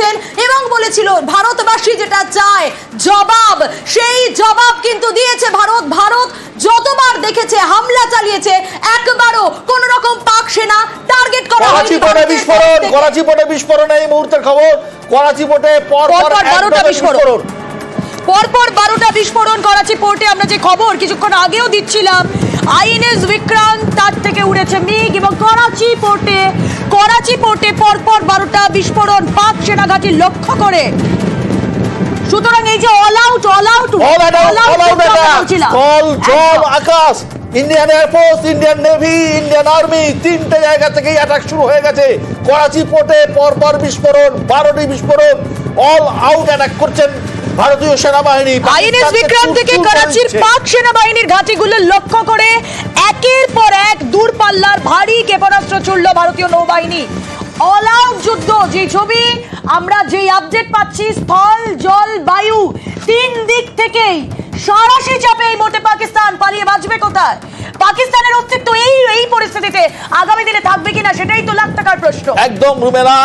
করেছেন এবং বলেছিল ভারতবাসী যেটা চায় জবাব, সেই জবাব কিন্তু দিয়েছে ভারত। ভারত যতবার দেখেছে হামলা চালিয়েছে, একবারও কোন রকম পাক সেনা টার্গেট করা হয়নি। করাচি পোর্টে বিস্ফোরণ, করাচি পোর্টে বিস্ফোরণ, এই মুহূর্তের খবর। করাচি পোর্টে পরপর 12টা বিস্ফোরণ, পরপর 12টা বিস্ফোরণ করাচি পোর্টে। আমরা যে খবর কিছুক্ষণ আগেও দিচ্ছিলাম, আইএনএস বিক্রান্ত তার থেকে উড়েছে মিগ এবং করাচি পোর্টে পরপর 12টা বিস্ফোরণ পাক সেনাঘাঁটি লক্ষ্য করে। সুতরাং এই যে অল আউট আকাশ, Indian air force, Indian navy, Indian army, তিনটে জায়গা থেকেই অ্যাটাক শুরু হয়ে গেছে। করাচি পোর্টে পরপর বিস্ফোরণ, 12টি বিস্ফোরণ, অল আউট অ্যাটাক করছেন ভারতীয় সেনাবাহিনী। আইএনএস বিক্রান্ত থেকে করাচির পাক সেনাবাহিনীর ঘাঁটিগুলো লক্ষ্য করে একের পর এক দূরপাল্লার ভারী ক্ষেপণাস্ত্র ছুড়ল ভারতীয় নৌবাহিনী। অল আউট যুদ্ধ, যে ছবি আমরা, যেই আপডেট পাচ্ছি, স্থল জল বায়ু তিন দিক থেকেই সরাসরি চাপে এই মুহূর্তে পাকিস্তান। পালিয়ে বাঁচবে কোথায়? পাকিস্তানের অস্তিত্ব এই পরিস্থিতিতে আগামী দিনে থাকবে কিনা, সেটাই তো লাখ টাকার প্রশ্ন। একদম রুমেলা,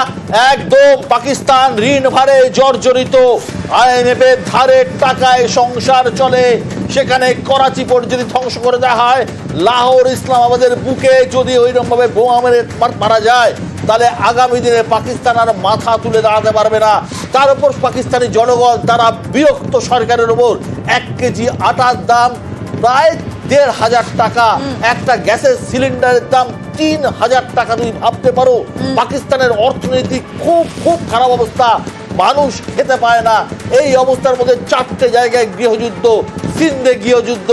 একদম পাকিস্তান ঋণ ভারে জর্জরিত, IMF এর ধারের টাকায় সংসার চলে। সেখানে করাচি পোর্ট যদি ধ্বংস করে দেওয়া হয়, লাহোর ইসলামাবাদের বুকে যদি ওইরকম ভাবে বোমা মেরে মারা যায়, তাহলে আগামী দিনে পাকিস্তান আর মাথা তুলে দাঁড়াতে পারবে না। তার উপর পাকিস্তানি জনগণ তারা বিরক্ত সরকারের উপর। 1 কেজি আটার দাম প্রায় 1,500 টাকা, একটা গ্যাসের সিলিন্ডারের দাম 3,000 টাকা। তুমি ভাবতে পারো পাকিস্তানের অর্থনীতি খুব খারাপ অবস্থা, মানুষ খেতে পায় না। এই অবস্থার মধ্যে 4টে জায়গায় গৃহযুদ্ধ, সিন্ধে গৃহযুদ্ধ,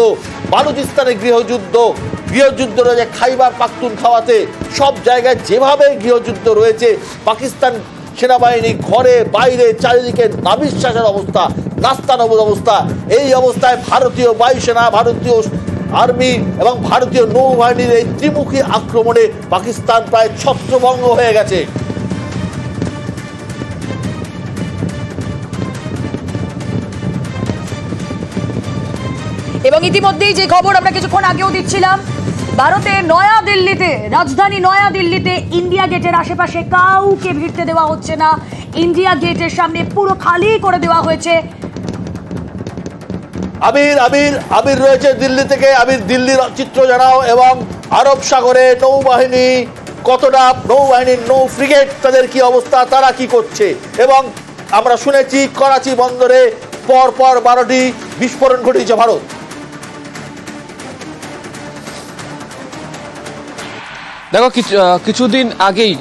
বালুচিস্তানে গৃহযুদ্ধ রয়েছে, খাইবার পাখতুনখাওয়াতে, সব জায়গায় যেভাবে গৃহযুদ্ধ রয়েছে, পাকিস্তান সেনাবাহিনী ঘরে বাইরে চারিদিকে নাবিশ্বাসের অবস্থা, নাস্তানবুদ অবস্থা। এই অবস্থায় ভারতীয় বায়ুসেনা, ভারতীয় আর্মি এবং ভারতীয় নৌবাহিনীর এই ত্রিমুখী আক্রমণে পাকিস্তান প্রায় ছত্রভঙ্গ হয়ে গেছে। এবং ইতিমধ্যেই যে খবর আমরা কিছুক্ষণ আগেও দিচ্ছিলাম, ভারতের নয়াদিল্লিতে, রাজধানী নয়াদিল্লিতে ইন্ডিয়া গেটের আশেপাশে কাউকে ভিড়তে দেওয়া হচ্ছে না। ইন্ডিয়া গেটের সামনে পুরো খালি করে দেওয়া হয়েছে। আবির রয়েছে দিল্লি থেকে। আবির, দিল্লির চিত্র জানাও এবং আরব সাগরে নৌবাহিনী কতটা, নৌবাহিনীর নৌ ফ্রিগেট তাদের কি অবস্থা, তারা কি করছে। এবং আমরা শুনেছি করাচি বন্দরে পরপর 12টি বিস্ফোরণ ঘটিয়েছে ভারত। দেখো, কিছুদিন আগেই,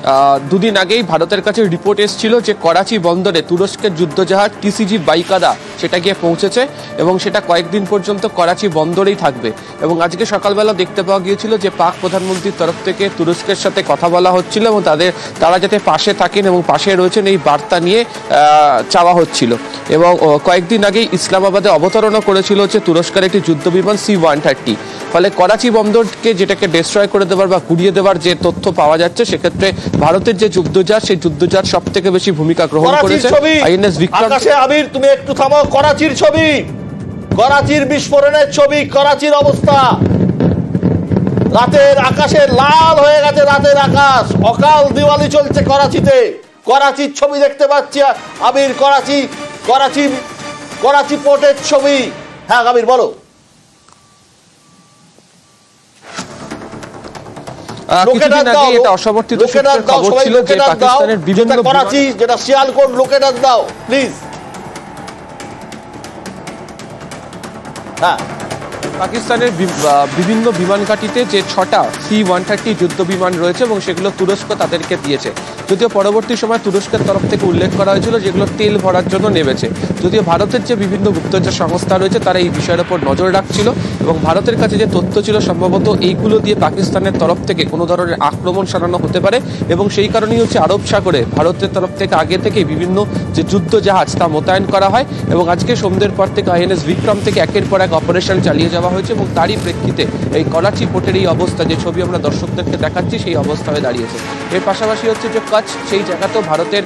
2 দিন আগেই ভারতের কাছে রিপোর্ট এসেছিল যে করাচি বন্দরে তুরস্কের যুদ্ধজাহাজ TCG বাইকাদা সেটা গিয়ে পৌঁছেছে এবং সেটা কয়েকদিন পর্যন্ত করাচি বন্দরেই থাকবে। এবং আজকে সকালবেলা দেখতে পাওয়া গিয়েছিল যে পাক প্রধানমন্ত্রীর তরফ থেকে তুরস্কের সাথে কথা বলা হচ্ছিল এবং তারা যাতে পাশে থাকেন এবং পাশে রয়েছেন এই বার্তা নিয়ে চাওয়া হচ্ছিল। এবং কয়েকদিন আগেই ইসলামাবাদে অবতরণও করেছিল হচ্ছে তুরস্কের একটি যুদ্ধবিমান C-130। ফলে করাচি বন্দরকে যেটাকে ডিস্ট্রয় করে দেওয়ার বা গুড়িয়ে দেওয়ার যে তথ্য পাওয়া যাচ্ছে, সেক্ষেত্রে ভারতের যে যুদ্ধজাহাজ, সেই যুদ্ধজাহাজ সব থেকে বেশি ভূমিকা গ্রহণ করেছে। আইএনএস বিক্রান্ত। আবির, তুমি একটু থামো। করাচির ছবি, করাচির বিস্ফোরণের ছবি, করাচির অবস্থা। রাতের আকাশে লাল হয়ে গেছে, রাতের আকাশ, অকাল দিওয়ালি চলছে করাচিতে। করাচির ছবি দেখতে পাচ্ছি আবির, করাচি পোর্টের ছবি। হ্যাঁ আবির, বলো। কিছুদিন আগে এটা অসমর্থিত সূত্রের খবর ছিল যে পাকিস্তানের বিভিন্ন, করাচি যেটা শিয়ালকোট, লোকেটার দাও প্লিজ। হ্যাঁ, পাকিস্তানের বিভিন্ন বিমান ঘাঁটিতে যে 6টা C-130 যুদ্ধ বিমান রয়েছে এবং সেগুলো তুরস্ক তাদেরকে দিয়েছে। যদিও পরবর্তী সময় তুরস্কের তরফ থেকে উল্লেখ করা হয়েছিল যেগুলো তেল ভরার জন্য নেমেছে। যদিও ভারতের যে বিভিন্ন গুপ্তচর সংস্থা রয়েছে তারা এই বিষয়ের উপর নজর রাখছিল এবং ভারতের কাছে যে তথ্য ছিল সম্ভবত এইগুলো দিয়ে পাকিস্তানের তরফ থেকে কোনো ধরনের আক্রমণ সারানো হতে পারে। এবং সেই কারণেই হচ্ছে আরব সাগরে ভারতের তরফ থেকে আগে থেকে বিভিন্ন যে যুদ্ধ জাহাজ তা মোতায়েন করা হয়। এবং আজকে সন্ধ্যের পর থেকে INS বিক্রম থেকে একের পর এক অপারেশন চালিয়ে যাওয়া হয়েছে এবং তারই প্রেক্ষিতে এই করাচি পোর্টের এই অবস্থা, যে ছবি আমরা দর্শকদেরকে দেখাচ্ছি, সেই অবস্থা হয়ে দাঁড়িয়েছে। এর পাশাপাশি হচ্ছে যে কচ্ছ, সেই জায়গাতেও ভারতের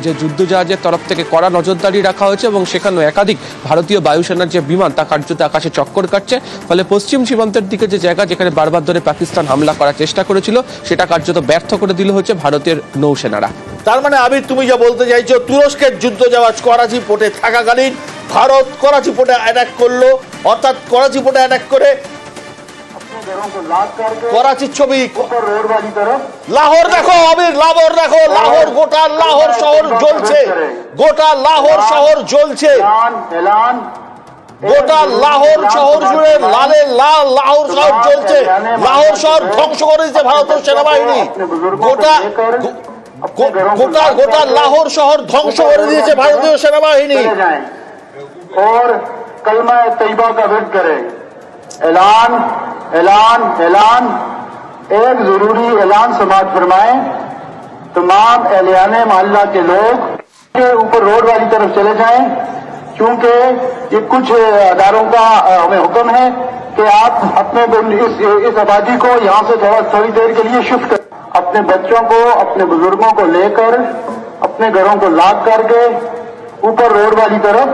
যে যুদ্ধজাহাজের তরফ থেকে কড়া নজরদারি রাখা হয়েছে এবং সেখানেও একাধিক ভারতীয় বায়ুসেনার যে বিমান তা কার্যত আকাশে চক্কর কাটছে। ফলে পশ্চিম সীমান্তের দিকে যে জায়গা যেখানে বারবার ধরে পাকিস্তান হামলা করার চেষ্টা করেছিল, সেটা কার্যত ব্যর্থ করে দিল হচ্ছে ভারতের নৌসেনারা। তার মানে আবির তুমি যা বলতে চাইছো, তুরস্কের যুদ্ধ জাহাজ করাচি পোর্টে থাকাকালীন ভারত করাচি পোর্টে অ্যাটাক করলো, অর্থাৎ করাচি পোর্টে অ্যাটাক করে করাচির ছবি লাহোর দেখো আবির, লাহোর দেখো, লাহোর, গোটা লাহোর শহর জ্বলছে, গোটা লাহোর শহর জ্বলছে, গোটা লাহোর শহর জুড়ে লালে লাল লাহোর শহর জ্বলছে, লাহোর শহর ধ্বংস করে দিচ্ছে ভারতের সেনাবাহিনী, গোটা গোটা গোটা লাহোর শহর ধ্বংস করে দিয়েছে ভারতীয় সেনাবাহিনী। और कलमा तैयबा का विद करें। ऐलान ऐलान ऐलान एक जरूरी ऐलान समाअत फरमाएं। तमाम एहलियाने मोहल्ला के लोग के ऊपर रोड वाली तरफ चले जाएं, क्योंकि ये कुछ अदारों का हमें हुक्म है कि आप अपने इस आबादी को यहाँ से थोड़ी देर के लिए शिफ्ट करें। अपने बच्चों को, अपने बुजुर्गों को लेकर अपने घरों को लॉक करके ऊपर रोड वाली तरफ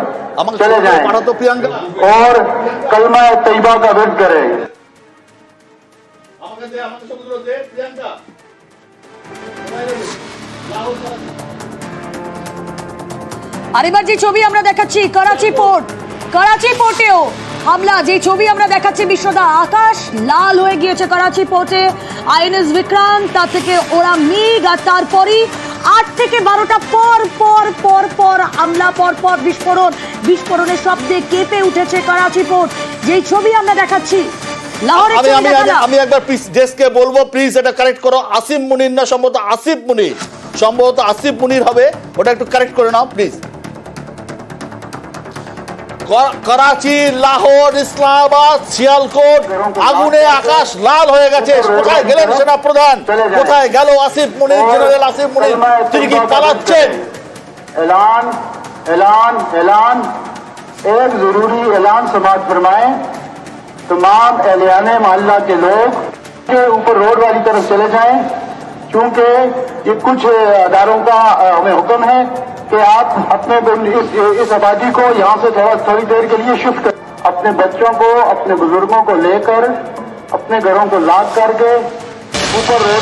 चले जाएं और कलमा तैयबा का विद करें। আর এবার যে ছবি আমরা দেখাচ্ছি করাচি পোর্টেও হামলা, যে ছবি আমরা দেখাচ্ছি বিশ্বদা, আকাশ লাল হয়ে গিয়েছে করাচি পোর্টে। আইএনএস বিক্রান্ত, তার থেকে ওরা মিগ, আর তারপরই 8 থেকে 12টা পর পর পর পর হামলা, পর পর বিস্ফোরণের শব্দে কেঁপে উঠেছে করাচি পোর্ট। যেই ছবি আমরা দেখাচ্ছি লাহোরের ছবি দেখালাম। আমি একবার প্লিজ ডেস্ককে বলবো, প্লিজ এটা কারেক্ট করো। আসিফ মুনির না, সম্ভবত আসিফ মুনির, সম্ভবত আসিফ মুনির হবে, ওটা একটু কারেক্ট করে নাও প্লিজ। করাচি, লাহোর, ইসলামাবাদ, সিয়ালকোট আগুনে আকাশ লাল হয়ে গেছে। কোথায় গেলেন সেনা প্রধান? কোথায় গেল আসিফ মুনির, জেনারেল আসিফ মুনির? তিনি কি পালাচ্ছেন? ऐलान ऐलान ऐलान एक जरूरी ऐलान समाअत फरमाएं। तमाम एहलियाने मोहल्ला के लोग के ऊपर रोड वाली तरफ चले जाएं, क्योंकि ये कुछ अदारों का हमें हुक्म है कि आप अपने इस आबादी को यहाँ से थोड़ी देर के लिए शिफ्ट करें। अपने बच्चों को, अपने बुजुर्गों को लेकर अपने घरों को लॉक करके ऊपर रोड